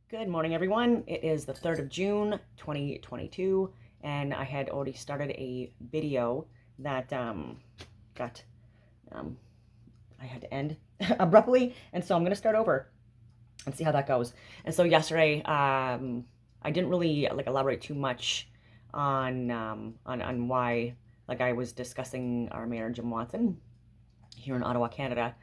Good morning, everyone. It is the 3rd of June, 2022, and I had already started a video that got, um, I had to end abruptly, and so I'm going to start over and see how that goes. And so yesterday, I didn't really elaborate too much on why, I was discussing our mayor, Jim Watson, here in Ottawa, Canada,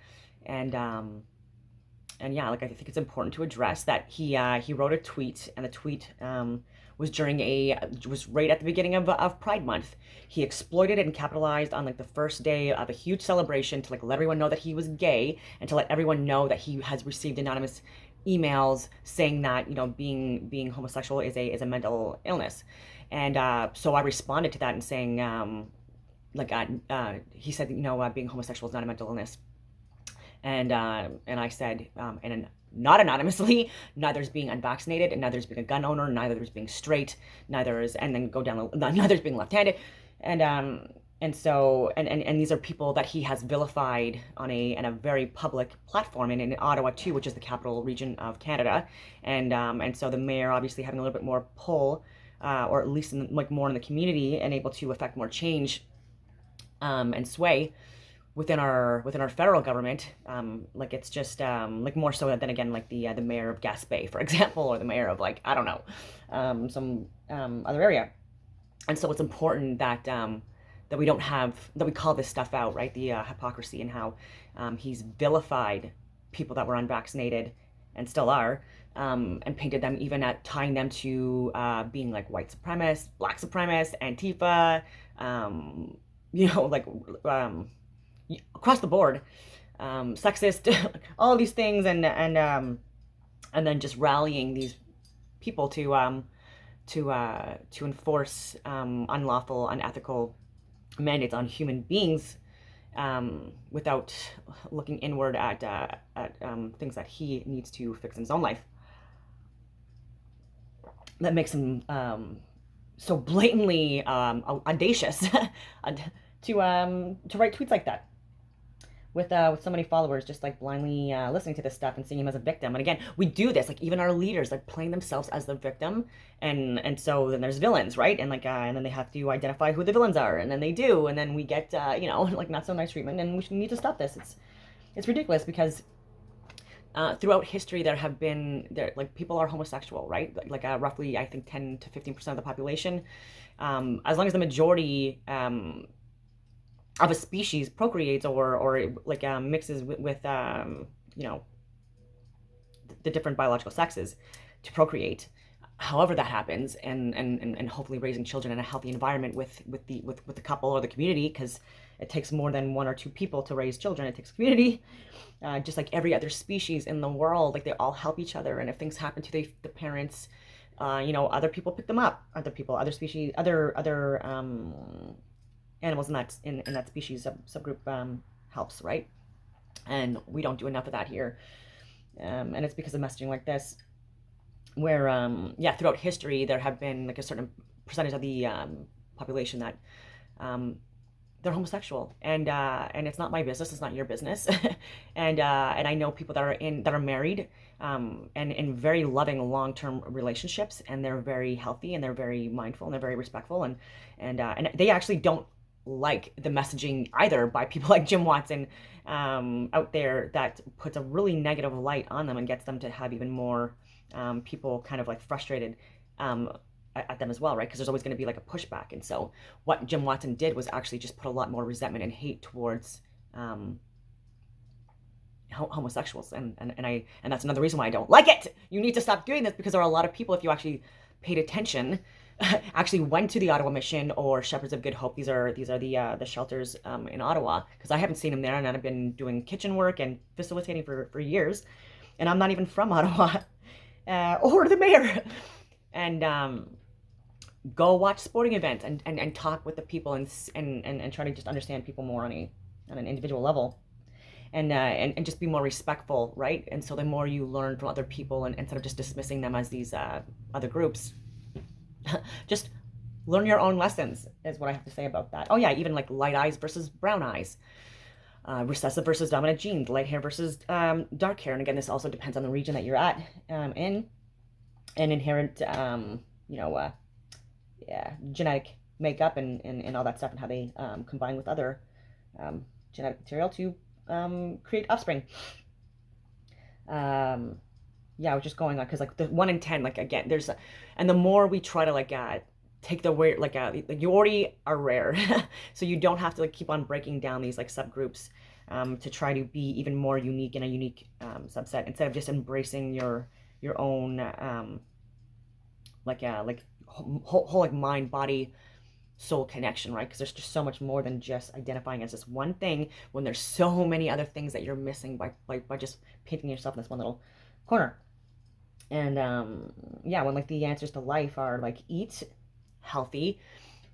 and yeah, I think it's important to address that he wrote a tweet, and the tweet was right at the beginning of Pride Month. He exploited it and capitalized on the first day of a huge celebration to let everyone know that he was gay, and to let everyone know that he has received anonymous emails saying that being homosexual is a mental illness. And so I responded to that and saying he said being homosexual is not a mental illness. And I said, and not anonymously, neither is being unvaccinated, and neither is being a gun owner, neither is being straight, neither is, and then go down, neither is being left-handed, and so these are people that he has vilified on a very public platform, and in Ottawa too, which is the capital region of Canada, and so the mayor obviously having a little bit more pull, or at least more in the community, and able to affect more change, and sway within our federal government. It's just more so than again the mayor of Gaspé, for example, or the mayor of I don't know, some other area. And so it's important that that we don't have, that we call this stuff out, right? The hypocrisy, and how he's vilified people that were unvaccinated and still are, and painted them, even at tying them to being white supremacists, black supremacists, Antifa, across the board, sexist, all these things, and then just rallying these people to enforce unlawful, unethical mandates on human beings, without looking inward at things that he needs to fix in his own life. That makes him so blatantly audacious to write tweets like that, with so many followers, just blindly listening to this stuff and seeing him as a victim. And again, we do this, even our leaders, playing themselves as the victim, and so then there's villains, right? And and then they have to identify who the villains are, and then they do, and then we get not so nice treatment, and we need to stop this. It's ridiculous, because throughout history there have been people are homosexual, right? Roughly, I think 10 to 15% of the population, as long as the majority of a species procreates or mixes with the different biological sexes to procreate. However that happens, and hopefully raising children in a healthy environment with the couple or the community, because it takes more than one or two people to raise children. It takes community, just like every other species in the world. They all help each other, and if things happen to the parents, other people pick them up. Other species, other animals in that species subgroup helps, right? And we don't do enough of that here, and it's because of messaging like this, where throughout history there have been a certain percentage of the population that they're homosexual, and it's not my business, it's not your business. And I know people that are married, and in very loving long-term relationships, and they're very healthy, and they're very mindful, and they're very respectful, and they actually don't like the messaging either by people like Jim Watson out there, that puts a really negative light on them and gets them to have even more people kind of frustrated at them as well, right? Because there's always going to be a pushback. And so what Jim Watson did was actually just put a lot more resentment and hate towards homosexuals, and that's another reason why I don't like it. You need to stop doing this, because there are a lot of people, if you actually paid attention, actually went to the Ottawa Mission or Shepherds of Good Hope. These are the shelters in Ottawa, because I haven't seen them there, and I've been doing kitchen work and facilitating for years, and I'm not even from Ottawa, or the mayor. And go watch sporting events, and talk with the people, and try to just understand people more on an individual level, and just be more respectful, right? And so the more you learn from other people, and instead of just dismissing them as these other groups, just learn your own lessons, is what I have to say about that. Oh yeah, even light eyes versus brown eyes, recessive versus dominant genes, light hair versus dark hair. And again, this also depends on the region that you're at in. and inherent, you know, yeah, genetic makeup and all that stuff, and how they combine with other genetic material to create offspring. Um, yeah, I was just going on because like the 1 in 10, like again, and the more we try to like take the weight, like you already are rare, so you don't have to like keep on breaking down these like subgroups to try to be even more unique in a unique subset, instead of just embracing your own like whole like mind body soul connection, right? Because there's just so much more than just identifying as this one thing, when there's so many other things that you're missing by just painting yourself in this one little corner. And yeah, when like the answers to life are like eat healthy,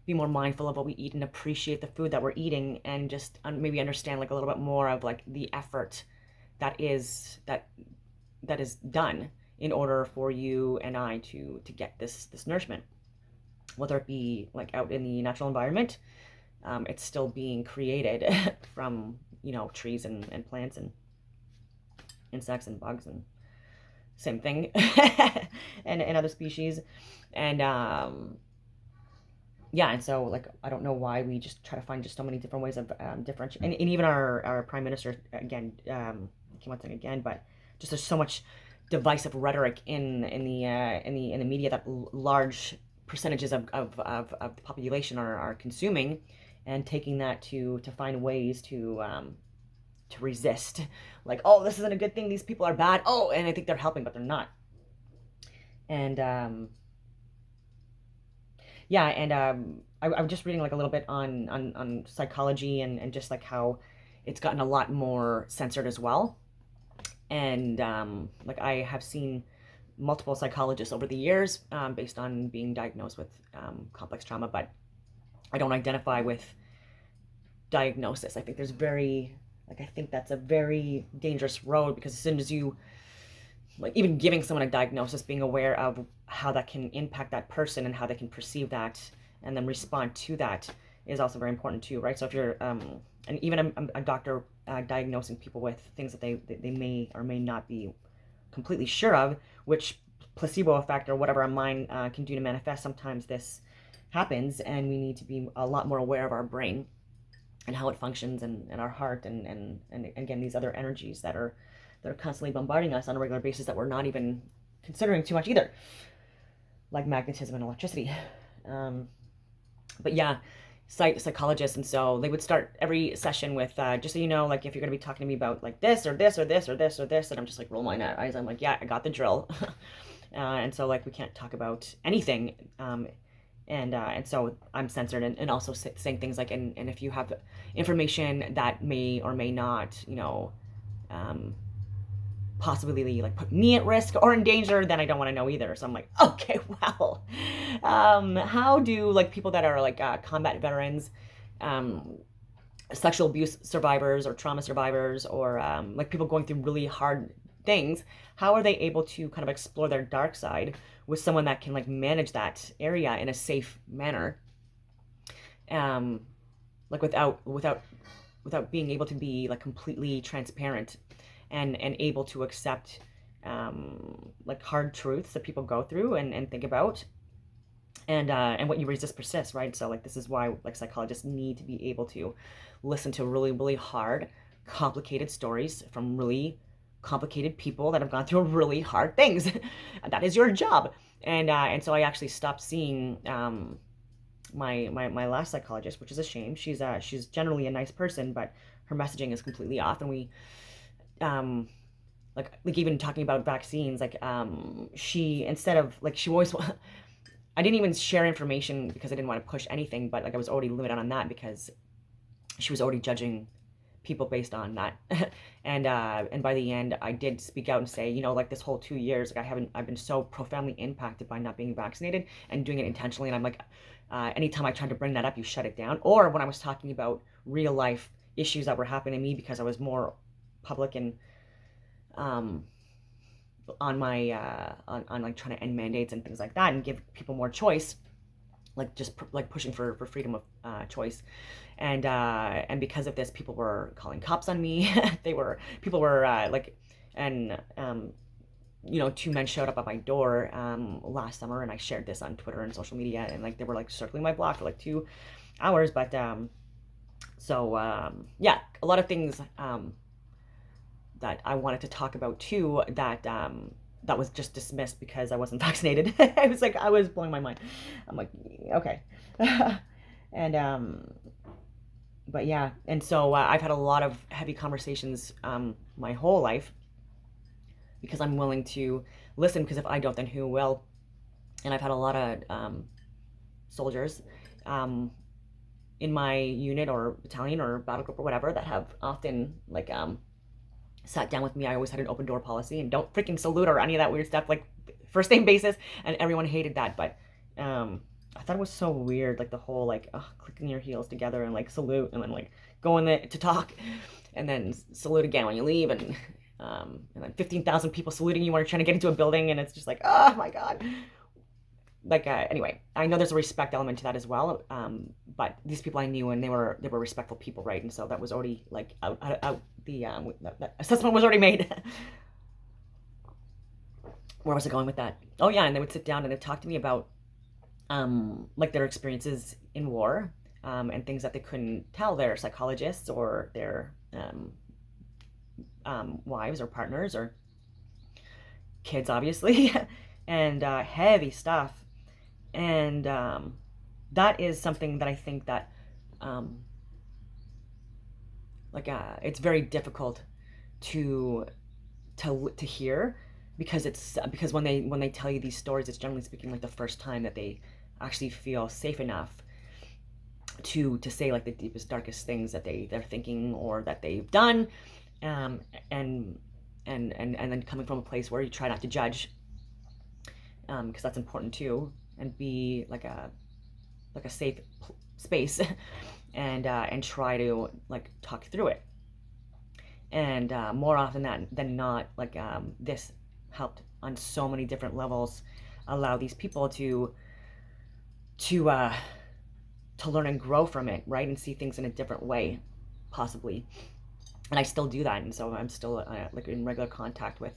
be more mindful of what we eat, and appreciate the food that we're eating, and just maybe understand like a little bit more of like the effort that is done in order for you and I to get this nourishment, whether it be like out in the natural environment. It's still being created from, you know, trees and plants and insects and bugs and same thing, and other species. And yeah, and so like I don't know why we just try to find just so many different ways of differentiate, and even our prime minister again came on saying again, but just there's so much divisive rhetoric in the media that large percentages of the population are consuming, and taking that to find ways to resist, like, oh, this isn't a good thing, these people are bad, oh, and I think they're helping but they're not. And yeah, and I'm just reading like a little bit on psychology, and just like how it's gotten a lot more censored as well. And like I have seen multiple psychologists over the years, based on being diagnosed with complex trauma, but I don't identify with diagnosis. I think I think that's a very dangerous road, because as soon as you, like, even giving someone a diagnosis, being aware of how that can impact that person and how they can perceive that and then respond to that is also very important too, right? So if you're and even a doctor diagnosing people with things that they may or may not be completely sure of, which placebo effect or whatever our mind can do to manifest, sometimes this happens, and we need to be a lot more aware of our brain and how it functions, and our heart, and again, these other energies that are constantly bombarding us on a regular basis that we're not even considering too much either, like magnetism and electricity. But yeah, psychologists, and so they would start every session with just so you know, like, if you're going to be talking to me about like this or this or this or this or this, and I'm just like roll my eyes, I'm like, yeah, I got the drill. And so like we can't talk about anything, and so I'm censored, and also saying things like, and if you have information that may or may not, you know, possibly like put me at risk or in danger, then I don't want to know either. So I'm like, okay, well, how do like people that are like combat veterans, sexual abuse survivors or trauma survivors, or like people going through really hard things, how are they able to kind of explore their dark side with someone that can like manage that area in a safe manner, like without being able to be like completely transparent and able to accept like hard truths that people go through and think about, and what you resist persists, right? So like this is why like psychologists need to be able to listen to really, really hard, complicated stories from really complicated people that have gone through really hard things. That is your job. And so I actually stopped seeing my last psychologist, which is a shame. She's generally a nice person, but her messaging is completely off. And we like even talking about vaccines, like she, instead of like, she always I didn't even share information because I didn't want to push anything, but like I was already limited on that because she was already judging people based on that. And by the end I did speak out and say, you know, like this whole 2 years, like I've been so profoundly impacted by not being vaccinated and doing it intentionally, and I'm like, anytime I tried to bring that up, you shut it down. Or when I was talking about real life issues that were happening to me, because I was more public and on my on like trying to end mandates and things like that and give people more choice, like just like pushing for freedom of choice, and because of this, people were calling cops on me. People were like, and two men showed up at my door last summer, and I shared this on Twitter and social media, and like they were like circling my block for like 2 hours. But yeah, a lot of things that I wanted to talk about too that was just dismissed because I wasn't vaccinated. I was blowing my mind. I'm like, okay. And but yeah, and so I've had a lot of heavy conversations my whole life because I'm willing to listen, because if I don't, then who will? And I've had a lot of soldiers in my unit or battalion or battle group or whatever that have often sat down with me. I always had an open door policy and don't freaking salute or any of that weird stuff, like first name basis, and everyone hated that. But I thought it was so weird, like the whole clicking your heels together and like salute and then like go in there to talk and then salute again when you leave, and then 15,000 people saluting you when you're trying to get into a building, and it's just like, oh my god. Anyway, I know there's a respect element to that as well, but these people I knew, and they were respectful people, right? And so that was already like out the that assessment was already made. Where was I going with that? Oh yeah, and they would sit down and they'd talk to me about like their experiences in war, and things that they couldn't tell their psychologists or their wives or partners or kids, obviously. And heavy stuff. And that is something that I think that it's very difficult to hear, because when they tell you these stories, it's generally speaking like the first time that they actually feel safe enough to say like the deepest, darkest things that they're thinking or that they've done, and then coming from a place where you try not to judge, because that's important too, and be like a safe space, and try to like talk through it. And more often than not, this helped on so many different levels, allow these people to learn and grow from it, right, and see things in a different way, possibly. And I still do that, and so I'm still in regular contact with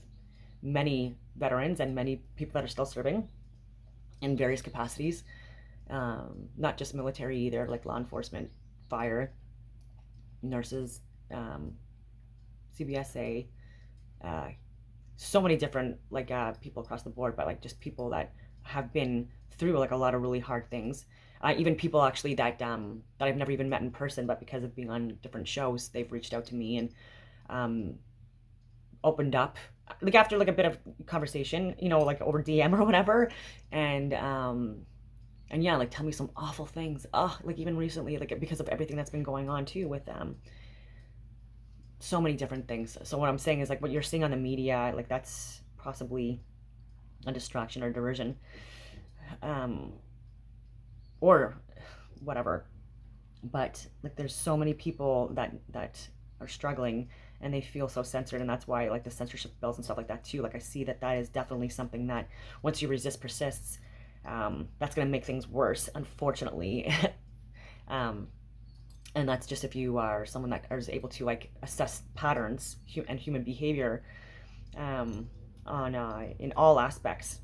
many veterans and many people that are still serving in various capacities, not just military either, like law enforcement, fire, nurses, CBSA, so many different people across the board, but like just people that have been through like a lot of really hard things. Even people actually that I've never even met in person, but because of being on different shows, they've reached out to me and opened up, like after like a bit of conversation, like over DM or whatever, and yeah, like tell me some awful things. Like even recently, like because of everything that's been going on too with so many different things. So what I'm saying is like what you're seeing on the media, like that's possibly a distraction or diversion, or whatever. But like there's so many people that are struggling, and they feel so censored, and that's why like the censorship bills and stuff like that too. Like I see that is definitely something that once you resist persists, that's going to make things worse, unfortunately. And that's just if you are someone that is able to like assess patterns and human behavior on in all aspects,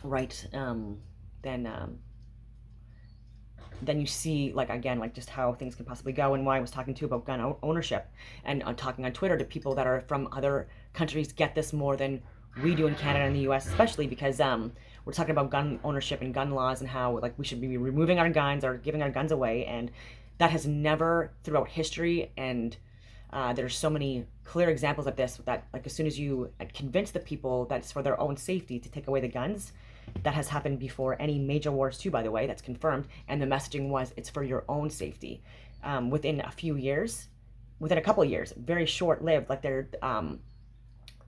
right? Then you see like again like just how things can possibly go, and why I was talking too about gun ownership, and talking on Twitter to people that are from other countries get this more than we do in Canada and the US, especially because we're talking about gun ownership and gun laws and how like we should be removing our guns or giving our guns away, and that has never throughout history, and there's so many clear examples of this, that like as soon as you convince the people that it's for their own safety to take away the guns, that has happened before any major wars too, by the way, that's confirmed, and the messaging was it's for your own safety. Within a couple of years, very short-lived, like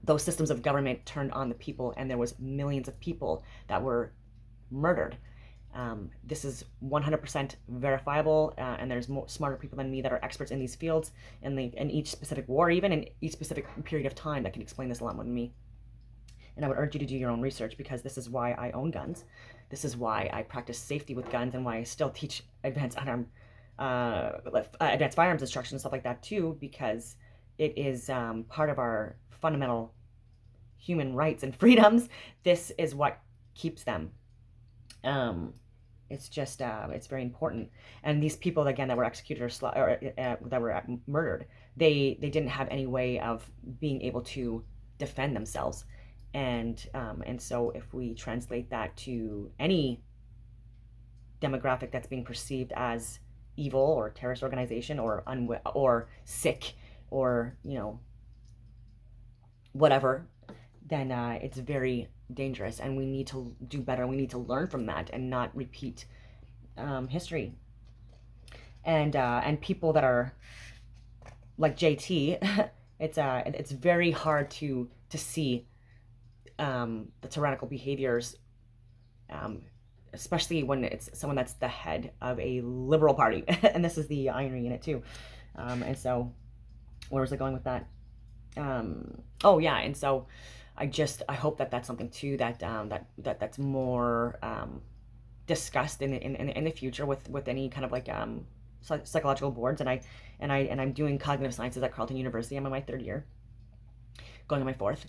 those systems of government turned on the people, and there was millions of people that were murdered. This is 100% verifiable, and there's smarter people than me that are experts in these fields, in each specific war, even in each specific period of time, that can explain this a lot more than me. And I would urge you to do your own research, because this is why I own guns. This is why I practice safety with guns, and why I still teach advanced firearms instruction and stuff like that too, because it is part of our fundamental human rights and freedoms, this is what keeps them. It's just it's very important. And these people again that were executed or that were murdered, they didn't have any way of being able to defend themselves. And so if we translate that to any demographic that's being perceived as evil or terrorist organization or sick or whatever, then it's very dangerous, and we need to do better. We need to learn from that and not repeat history. And people that are like JT, it's very hard to see the tyrannical behaviors, especially when it's someone that's the head of a liberal party. And this is the irony in it too. And so, where was I going with that? Oh yeah, and so I hope that that's something too that's more discussed in the future with any kind of like psychological boards. And I'm doing cognitive sciences at Carleton University. I'm in my 3rd year, going on my 4th,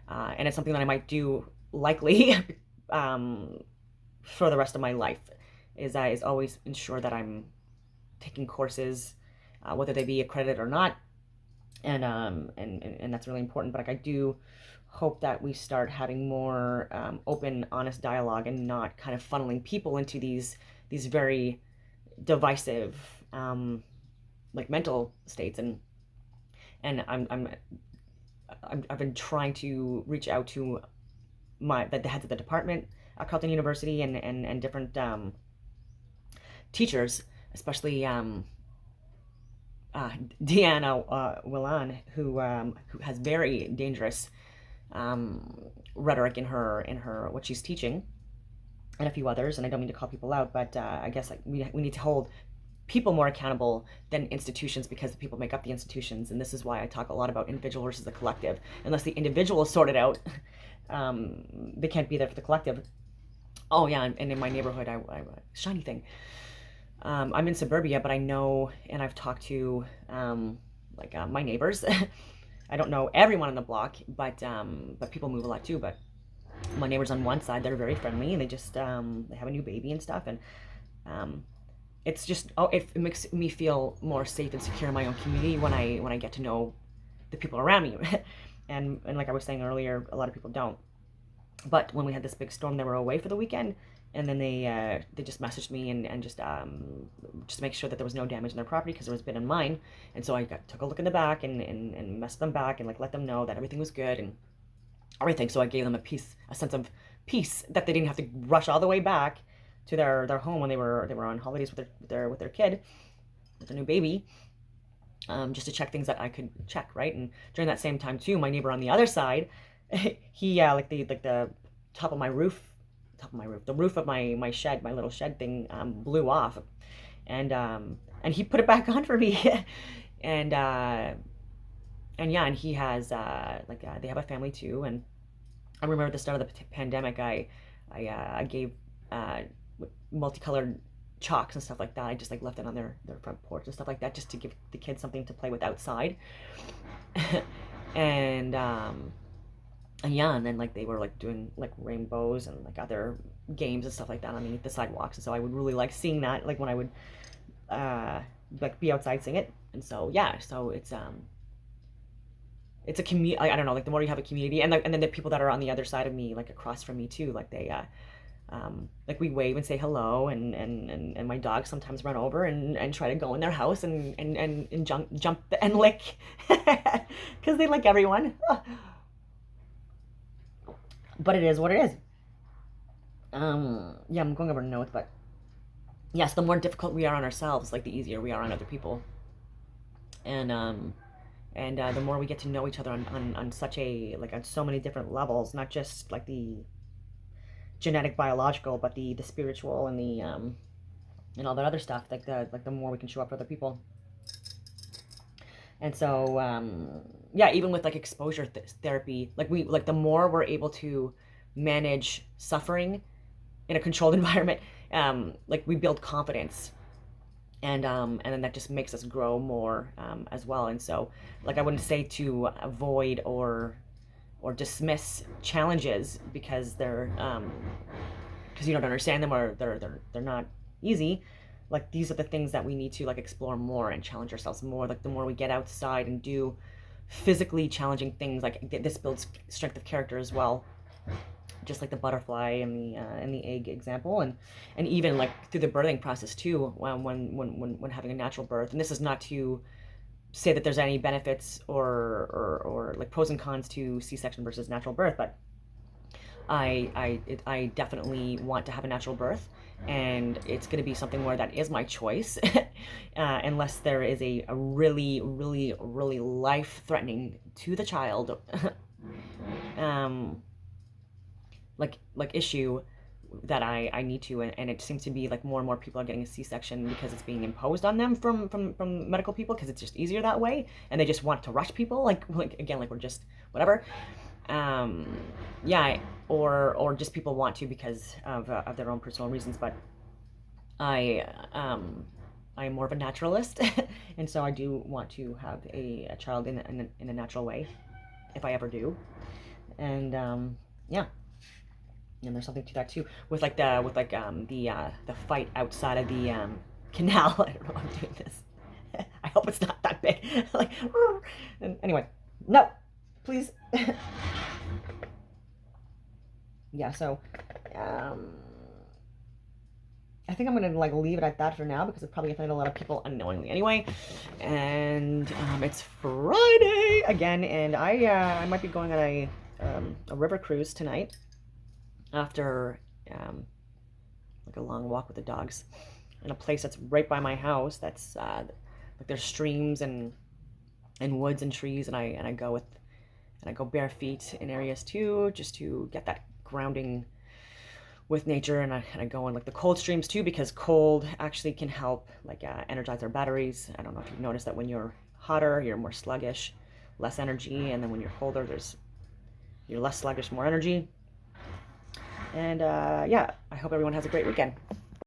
and it's something that I might do likely for the rest of my life. Is always ensure that I'm taking courses, whether they be accredited or not. And that's really important. But like, I do hope that we start having more open, honest dialogue, and not kind of funneling people into these very divisive like mental states. And I've been trying to reach out to the heads of the department at Carleton University and different teachers, especially Deanna Willan, who has very dangerous rhetoric in her what she's teaching, and a few others. And I don't mean to call people out, but I guess like we need to hold people more accountable than institutions, because the people make up the institutions. And this is why I talk a lot about individual versus the collective. Unless the individual is sorted out, they can't be there for the collective. Oh yeah, and in my neighborhood, I shiny thing. I'm in suburbia, but I know, and I've talked to my neighbors. I don't know everyone on the block, but people move a lot too. But my neighbors on one side, they're very friendly, and they just they have a new baby and stuff, and it's just it makes me feel more safe and secure in my own community when I get to know the people around me. and like I was saying earlier, a lot of people don't. But when we had this big storm, they were away for the weekend, and then they just messaged me and just to make sure that there was no damage in their property, because there was been in mine. And so I took a look in the back and messaged them back and like let them know that everything was good and everything. So I gave them a sense of peace, that they didn't have to rush all the way back to their home when they were on holidays with their kid, with their new baby, just to check things that I could check, right? And during that same time too, my neighbor on the other side, he the top of my roof, the roof of my shed, my little shed thing, blew off, and he put it back on for me. and yeah, and he has they have a family too. And I remember at the start of the pandemic, I gave multicolored chalks and stuff like that. I just like left it on their front porch and stuff like that, just to give the kids something to play with outside. and yeah, and then like they were like doing like rainbows and like other games and stuff like that underneath the sidewalks. And so I would really like seeing that, like when I would like be outside seeing it. And so yeah, so it's a community. I don't know, like the more you have a community, and then the people that are on the other side of me, like across from me too, like they like we wave and say hello, and my dogs sometimes run over and try to go in their house and jump and lick, because they like everyone. But it is what it is. Yeah, I'm going over notes, but yes, the more difficult we are on ourselves, like the easier we are on other people. And the more we get to know each other on such a, like on so many different levels, not just like the genetic biological, but the spiritual and the and all that other stuff, like the more we can show up for other people. And so yeah, even with like exposure therapy, like the more we're able to manage suffering in a controlled environment, like we build confidence, and then that just makes us grow more as well. And so like I wouldn't say to avoid or or dismiss challenges because they're because you don't understand them, or they're not easy. Like, these are the things that we need to like explore more and challenge ourselves more. Like, the more we get outside and do physically challenging things, like this builds strength of character as well, just like the butterfly and the egg example, and even like through the birthing process too, when having a natural birth. And this is not to say that there's any benefits or like pros and cons to C-section versus natural birth, but I definitely want to have a natural birth, and it's going to be something where that is my choice, unless there is a really, really, really life-threatening to the child, like issue that I need to, and it seems to be like more and more people are getting a C-section because it's being imposed on them from medical people, because it's just easier that way, and they just want to rush people, like again, like we're just whatever. Yeah, or just people want to because of their own personal reasons. But I'm more of a naturalist, and so I do want to have a child in a natural way, if I ever do. And yeah, and there's something to that too, with like the fight outside of the canal. I don't know why I'm doing this. I hope it's not that big. Like, and anyway, no, please. Yeah, so I think I'm gonna like leave it at that for now, because it's probably offended a lot of people unknowingly anyway. And it's Friday again, and I might be going on a river cruise tonight after like a long walk with the dogs in a place that's right by my house. That's like there's streams and woods and trees, and I go bare feet in areas too, just to get that grounding with nature. And I go in like the cold streams too, because cold actually can help like energize our batteries. I don't know if you've noticed that when you're hotter, you're more sluggish, less energy, and then when you're colder, you're less sluggish, more energy. And yeah, I hope everyone has a great weekend.